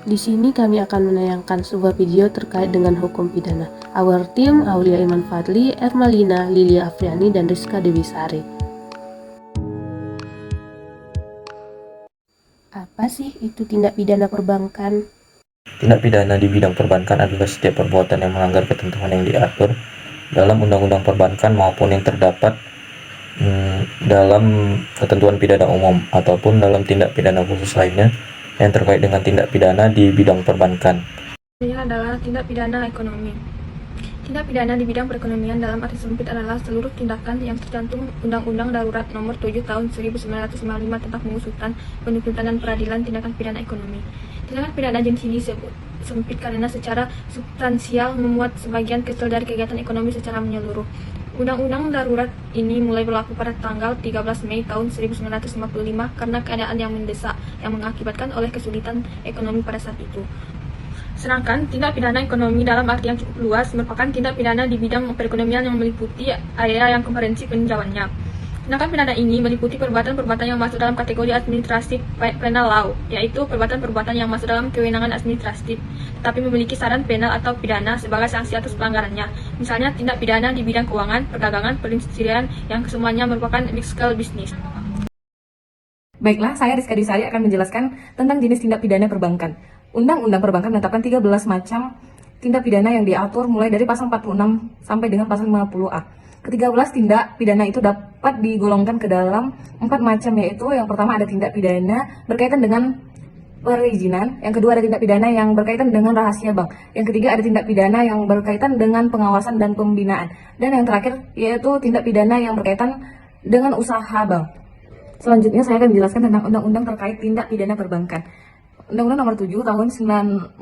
Di sini kami akan menayangkan sebuah video terkait dengan hukum pidana. Our team, Aulia Iman Fadli, Ermalina, Lilia Afriani, dan Rizka Dewi Sari. Apa sih itu tindak pidana perbankan? Tindak pidana di bidang perbankan adalah setiap perbuatan yang melanggar ketentuan yang diatur dalam Undang-Undang Perbankan maupun yang terdapat dalam ketentuan pidana umum ataupun dalam tindak pidana khusus lainnya yang terkait dengan tindak pidana di bidang perbankan. Ini adalah tindak pidana ekonomi. Tindak pidana di bidang perekonomian dalam arti sempit adalah seluruh tindakan yang tercantum Undang-Undang Darurat Nomor 7 Tahun 1955 tentang pengusutan, penuntutan, dan peradilan tindakan pidana ekonomi. Tindakan pidana jenis ini sempit karena secara substansial memuat sebagian kecil dari kegiatan ekonomi secara menyeluruh. Undang-Undang Darurat ini mulai berlaku pada tanggal 13 Mei tahun 1955 karena keadaan yang mendesak yang mengakibatkan oleh kesulitan ekonomi pada saat itu. Sedangkan tindak pidana ekonomi dalam arti yang cukup luas merupakan tindak pidana di bidang perekonomian yang meliputi area yang komprehensif peninjauannya. Tindakan pidana ini meliputi perbuatan-perbuatan yang masuk dalam kategori administratif penal law, yaitu perbuatan-perbuatan yang masuk dalam kewenangan administratif, tetapi memiliki saran penal atau pidana sebagai sanksi atas pelanggarannya. Misalnya tindak pidana di bidang keuangan, perdagangan, perindustrian yang kesemuanya merupakan mixed scale business. Baiklah, saya Rizka Dewi Sari akan menjelaskan tentang jenis tindak pidana perbankan. Undang-Undang Perbankan menetapkan 13 macam tindak pidana yang diatur mulai dari pasal 46 sampai dengan pasal 50A. Ke-13 tindak pidana itu dapat digolongkan ke dalam 4 macam, yaitu yang pertama ada tindak pidana berkaitan dengan perizinan, yang kedua ada tindak pidana yang berkaitan dengan rahasia bank, yang ketiga ada tindak pidana yang berkaitan dengan pengawasan dan pembinaan, dan yang terakhir yaitu tindak pidana yang berkaitan dengan usaha bank. Selanjutnya saya akan menjelaskan tentang undang-undang terkait tindak pidana perbankan. Undang-Undang Nomor 7 Tahun 1992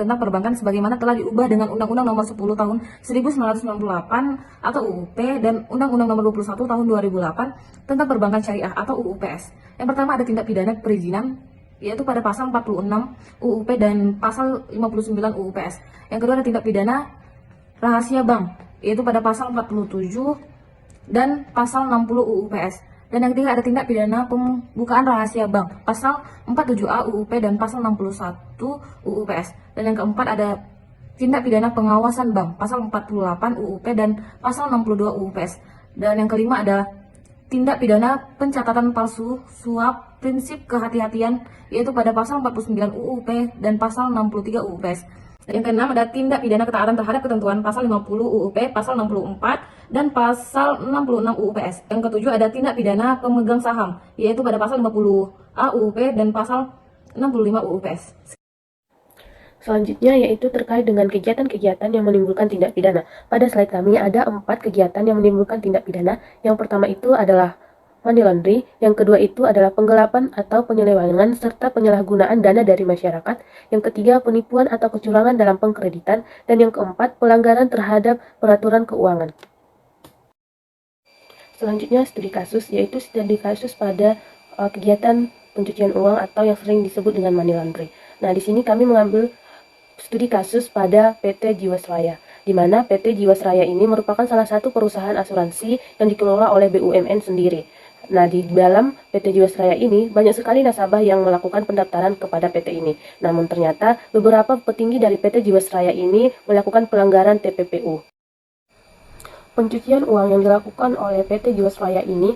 tentang perbankan sebagaimana telah diubah dengan Undang-Undang Nomor 10 Tahun 1998 atau UUP dan Undang-Undang Nomor 21 Tahun 2008 tentang perbankan syariah atau UUPS. Yang pertama ada tindak pidana perizinan, yaitu pada pasal 46 UUP dan pasal 59 UUPS. Yang kedua ada tindak pidana rahasia bank, yaitu pada pasal 47 dan pasal 60 UUPS. Dan yang ketiga ada tindak pidana pembukaan rahasia bank, pasal 47A UUP dan pasal 61 UUPS. Dan yang keempat ada tindak pidana pengawasan bank, pasal 48 UUP dan pasal 62 UUPS. Dan yang kelima ada tindak pidana pencatatan palsu, suap, prinsip kehati-hatian, yaitu pada pasal 49 UUP dan pasal 63 UUPS. Yang keenam ada tindak pidana ketaatan terhadap ketentuan pasal 50 UUP, pasal 64, dan pasal 66 UUPS. Yang ketujuh ada tindak pidana pemegang saham, yaitu pada pasal 50A UUP dan pasal 65 UUPS. Selanjutnya yaitu terkait dengan kegiatan-kegiatan yang menimbulkan tindak pidana. Pada slide kami ada 4 kegiatan yang menimbulkan tindak pidana. Yang pertama itu adalah money laundry, yang kedua itu adalah penggelapan atau penyelewengan serta penyalahgunaan dana dari masyarakat, yang ketiga penipuan atau kecurangan dalam pengkreditan, dan yang keempat pelanggaran terhadap peraturan keuangan. Selanjutnya studi kasus, yaitu studi kasus pada kegiatan pencucian uang atau yang sering disebut dengan money laundry. Nah, di sini kami mengambil studi kasus pada PT Jiwasraya, di mana PT Jiwasraya ini merupakan salah satu perusahaan asuransi yang dikelola oleh BUMN sendiri. Nah, di dalam PT Jiwasraya ini banyak sekali nasabah yang melakukan pendaftaran kepada PT ini. Namun ternyata beberapa petinggi dari PT Jiwasraya ini melakukan pelanggaran TPPU. Pencucian uang yang dilakukan oleh PT Jiwasraya ini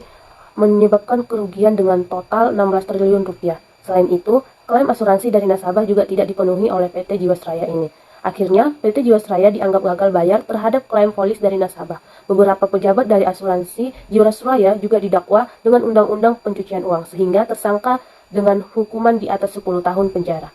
menyebabkan kerugian dengan total 16 triliun rupiah. Selain itu, klaim asuransi dari nasabah juga tidak dipenuhi oleh PT Jiwasraya ini. Akhirnya, PT Jiwasraya dianggap gagal bayar terhadap klaim polis dari nasabah. Beberapa pejabat dari asuransi Jiwasraya juga didakwa dengan undang-undang pencucian uang, sehingga tersangka dengan hukuman di atas 10 tahun penjara.